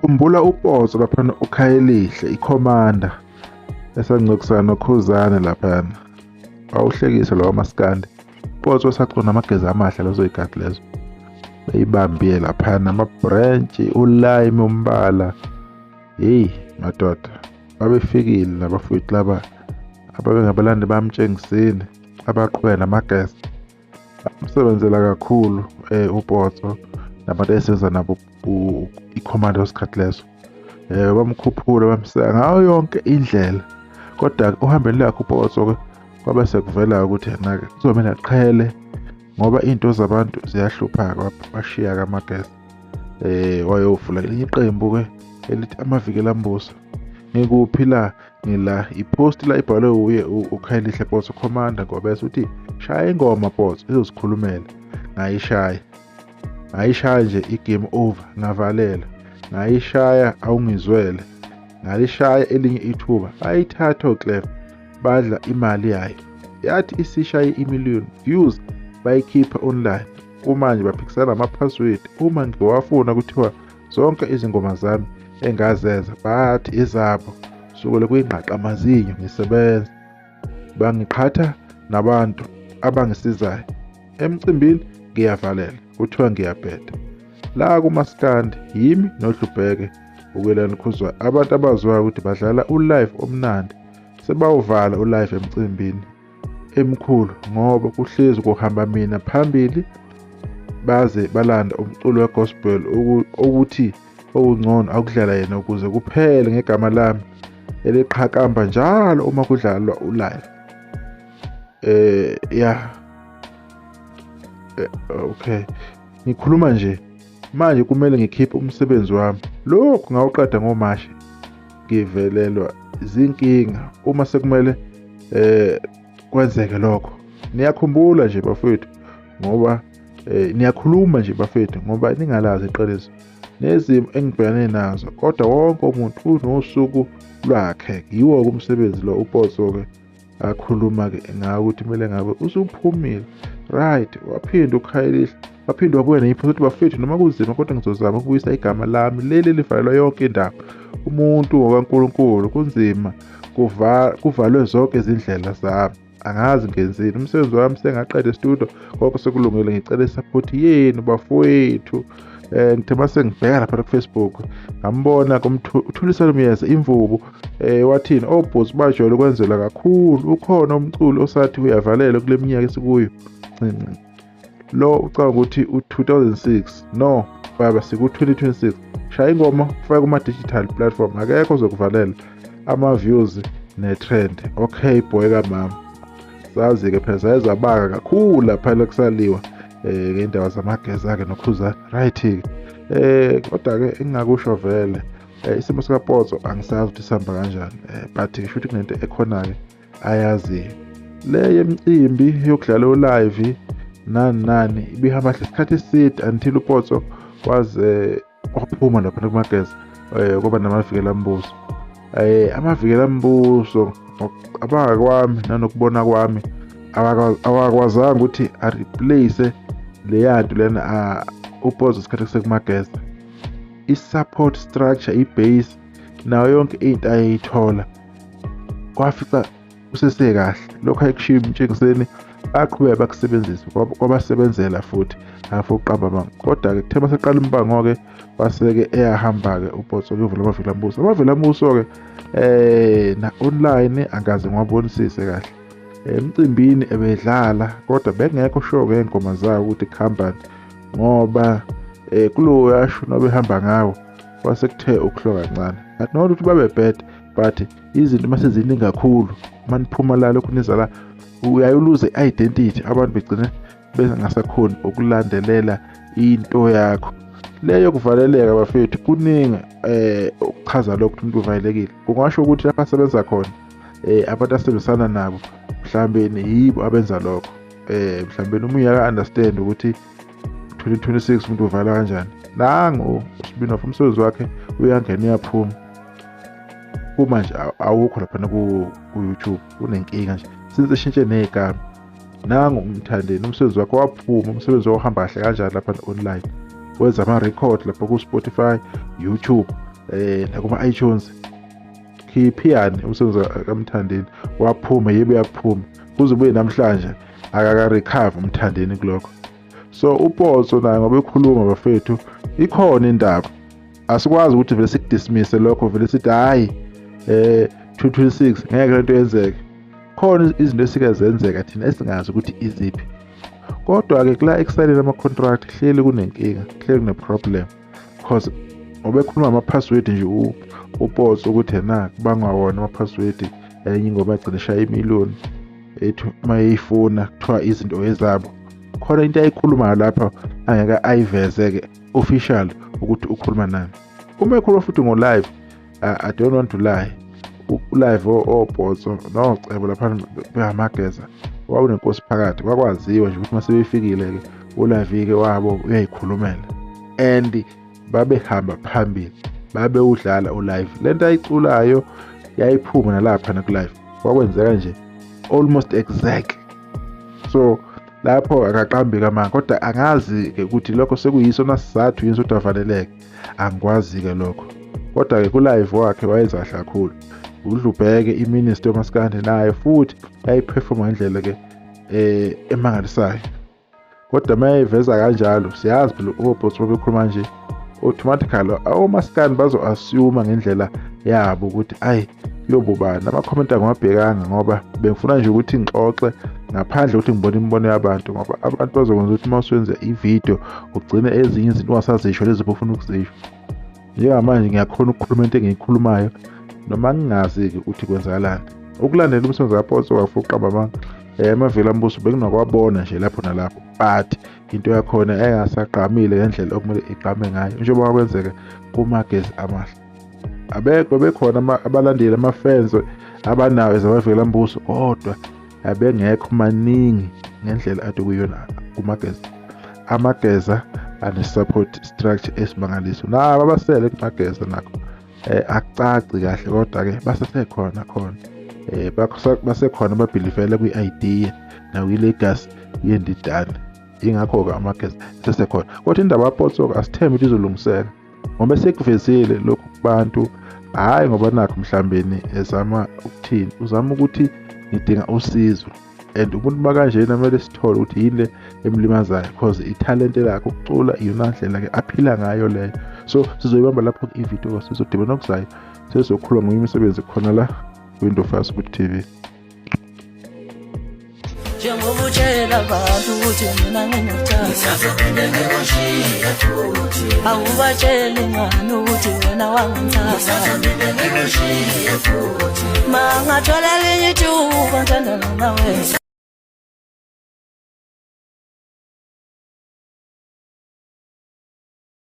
Khumbula uPotso laphana uKhayelihle iCommander esangcokisana noKhuzani laphana. Awuhlekise lawa maskandi. uPotso esacona amagezi amahle lezo yikati lezo. Beyibambiye laphana amabranch ulime umbala. Hey madoda, babefikile nabafowethu laba ababengabalandi bamtshengisini abaqhubeka namagesi. Umsebenzela kakhulu uPotso nabantu esenza nabo iCommander wesikhathi leso. Bamkhuphula bamseka ngayo yonke indlela. Kodwa uhambeni lakhe uPotso kwabe sekuvela ukuthi yena-ke kuzomela aqhele ngoba into zabantu ziyahlupha bashiya kamagesi. Wayovula iqembu elithi amavikela mbuso. Ngikuphi la ngila ipost la ibhalwe uye uKhayelihle Potso Commander ngoba bese uthi shaya ingoma Potso izosikhulumela. Ngayishaya nje igame over ngavalela. Ngayishaya awungizwele. Ngalishaya elinye ithuba ayithatha oClef badla imali yayo. Yathi isishaye imillion views bayikhipha online. Kumanje baphikisana ama-password uma ngiwafuna kuthiwa zonke izingoma zami engazeza bathi izabo sukele kuyingqaqa amazinyo ngisebenza. Bangiqhatha nabantu abangisizayo. Emcimbini ngiyavalela kuthiwa ngiyabheda. La kumaskandi yimi noHlubheke ukwelana Khuzwayo abantu abazwayo ukuthi badlala ulive omnandi sebawuvala ulive emcimbini emkhulu ngoba kuhlezi kuhamba mina phambili baze balanda umculo wegospel ukuthi okungcono akudlala yena ukuze kuphele ngegama lami eliqhakamba njalo uma kudlalwa ulive. Okay, ngikhuluma nje manje kumele ngikhiphe umsebenzi wami. Lokhu ngawuqeda ngoMashi ngivelelwa izinkinga uma sekumele kwenzeke lokho. Niyakhumbula nje bafethu ngoba niyakhuluma nje bafethu ngoba ningalazi iqiniso nezimo engibhekane nazo, kodwa wonke umuntu unosuku lwakhe. Yiwo umsebenzi lo uPotso akhuluma ngawo ukuthi kumele ngabe usuphumile right. Waphinda uKhayelihle waphinde wabuya neyipost ukuthi bafethu noma kunzima kodwa ngizozama ukubuyisa igama lami leli livalelwa yonke indawo. Umuntu ngokaNkulunkulu kunzima kuvalwe zonke izindlela zami. Angazi ngenzeni umsebenzi wami sengaqeda estudio konke sekulungile. Ngicela support yenu bafowethu. Ngithe mase ngibheka lapha kuFacebook ngambona uThulisani Miyeza imvubu wathini obhozi bajwayele ukwenzela kakhulu. Ukhona umculo osathi uyavalela kule minyaka esikuyo. Lo ucanga ukuthi u2006 no baba siku2026 shaya ingoma ufake kuma digital platform akekho ozokuvalela ama-views ne-trend. Okay boy kamama, sazi-ke phela sayezabaka kakhulu lapha kusaliwa ngendaba zamagezi akhe noKhuzani right-ke. Kodwa-ke engingakusho vele isimo sikaPotso angisazi ukuthi sihamba kanjani, but ngisho ukuthi kunento ekhona-ke ayaziyo. Le yemicimbi yokudlala ulive nani ibihamba isikhathi eside until uPotso waze waphuma lapha kumagezi kuba namavikela mbuso. Amavikela mbuso abaka kwami nanokubona kwami awakwazanga ukuthi a-replace leyanto lena uPotso isikhathi sekumagezi. I-support structure, i-base nayo yonke into ayithola kwafica kusesekahle. Lokho ayikushiya emtshengiseni aqhubeka bakusebenzisa kwabasebenzela futhi afu uqamba. Kodwa-ke kuthe maseqala imbango-ke waseke eyahamba-ke uPotso kuyovula amavikela mbuso. Amavikela mbuso-ke na online angaze ngiwabonisise kahle. Emcimbini ebedlala kodwa bengekho sure ngengoma zayo ukuthi kuhambani ngoba kulo yasho nobehamba ngawo wasekuthe ukuhloka kancane. But not ukuthi babe bad, but izinto mase ziningi kakhulu maniphuma la lokhu niza la uyayuluze i-identity. Abantu begcine bengasakhoni ukulandelela into yakho leyo. Kuvaleleka bafethu kuningi ukuchaza lokho umuntu uvalelekile. Kungasho ukuthi lapha asebenza khona abantu asebenzisana nabo mhlawumbe yibo abenza lokho. Mhlawumbe uma uyaka-understand ukuthi 2026 umuntu uvala kanjani. Nangu uSpinoff umsebenzi wakhe uyangena uyaphuma. Kumanje awukho lapha ku-YouTube unenkinga nje since eshintshe negama. Nangu umthandeni umsebenzi wakhe waphuma. Umsebenzi wahamba kahle kanjani lapha online. Wenza ama-record lapha ku-Spotify, YouTube nakuma iTunes, khiphiyani umsebenzi kaMthandeni, waphuma yebo uyaphuma, kuze kube namhlanje akaka-recover uMthandeni kulokho. So uPotso naye ngoba ekhuluma bafethu, ikhona indaba, asikwazi ukuthi vele sikudismisse lokho, vele sithi hayi 226 ngeke lento yenzeke. Khona izinto esike zenzeka thina esingazi ukuthi iziphi, kodwa-ke kula extended ama-contract hleli kunenkinga, hleli kune-problem, because ngoba ekhuluma ama-password nje uPotso ukuthi yena kubangwa wona ama-password enye ingoba agcina eshaya imiliyoni ethu mayeyifuna kuthiwa izinto ezabo. Khona into ayikhulumayo lapha angeke ayiveze-ke official ukuthi ukhuluma nani. Uma ekhuluma futhi ngo-live, I don't want to lie, u-live oPotso noCebo lapha behamageza kwakunenkosi phakathi, kwakwaziwa nje ukuthi mase befikile-ke u-live-ke wabo uyayikhulumela and babehamba phambili, babewudlala u-live. Lento ayiculayo yayiphuma nalapha ku-live, kwakwenzeka nje almost exact. So lapho akaqambi kamanga, kodwa angazi-ke ukuthi lokho sekuyiso nasizathu yini ukuthi afaneleke, angikwazi-ke lokho. Kodwa-ke ku-live wakhe wayenza kahle kakhulu. uDlubheke iMinister yoMaskandi nayo futhi yayiperforma ngendlela-ke emangalisayo. Kodwa mayiveza kanjalo, siyazi phela oPotso bekhuluma nje automatically oMaskandi bazo-assume ngendlela yabo ukuthi ayi yobubani. Ama-comment angawabhekanga ngoba bengifuna nje ukuthi ngixoxe ngaphandle ukuthi ngibone imibono yabantu, ngoba abantu bazokwenza ukuthi uma usenza ivideo ugcine ezinye izinto ungasazisho lezi ufuna ukuzisho. Njengamanje ngiyakhona ukukhuluma into engiyikhulumayo noma ngingazi-ke ukuthi kwenzakalani. Ukulandela umsebenzi kaPotso wafuna uqamba amanga amaveli ambuso bengingakwabona nje lapho nalapho, but into yakhona engasagqamile ngendlela okumele igqame ngayo njengoba kwakwenzeka kumagezi amahle. Abekho bekhona abalandeli ama-fans abanawo ezamaveli ambuso, kodwa abengekho maningi ngendlela ade kuyona kumageza. Amageza ane-support structure esimangaliso, nabo abasele kumageza nakho akucaci kahle, kodwa-ke basesekhona khona. Basekhona ababhilivele kwi-idea nakwi-legacy yendidane, ingakho-ke amageza sesekhona. Kodwa indaba kaPotso asithembe ukuthi izolungiseka ngoba sekuvezile lokhu kubantu, hhayi ngoba nakho mhlawumbeni ezama ukuthini, uzama ukuthi ngidinga usizo, and umuntu makanjena kumele sithole ukuthi yini le emlimazayo, because ithalente lakho ukucula iyona ndlela-ke aphila ngayo leyo. So sizoyibamba lapho ivideo, sizodibana okuzayo, sizokhuluma ngemisebenzi khona la Window Fastboot TV. Njengoba utshela abantu ukuthi mina nginothando, awubatsheli ngani ukuthi wena wangithanda. Mangathola linye ithuba ngithandana nawe.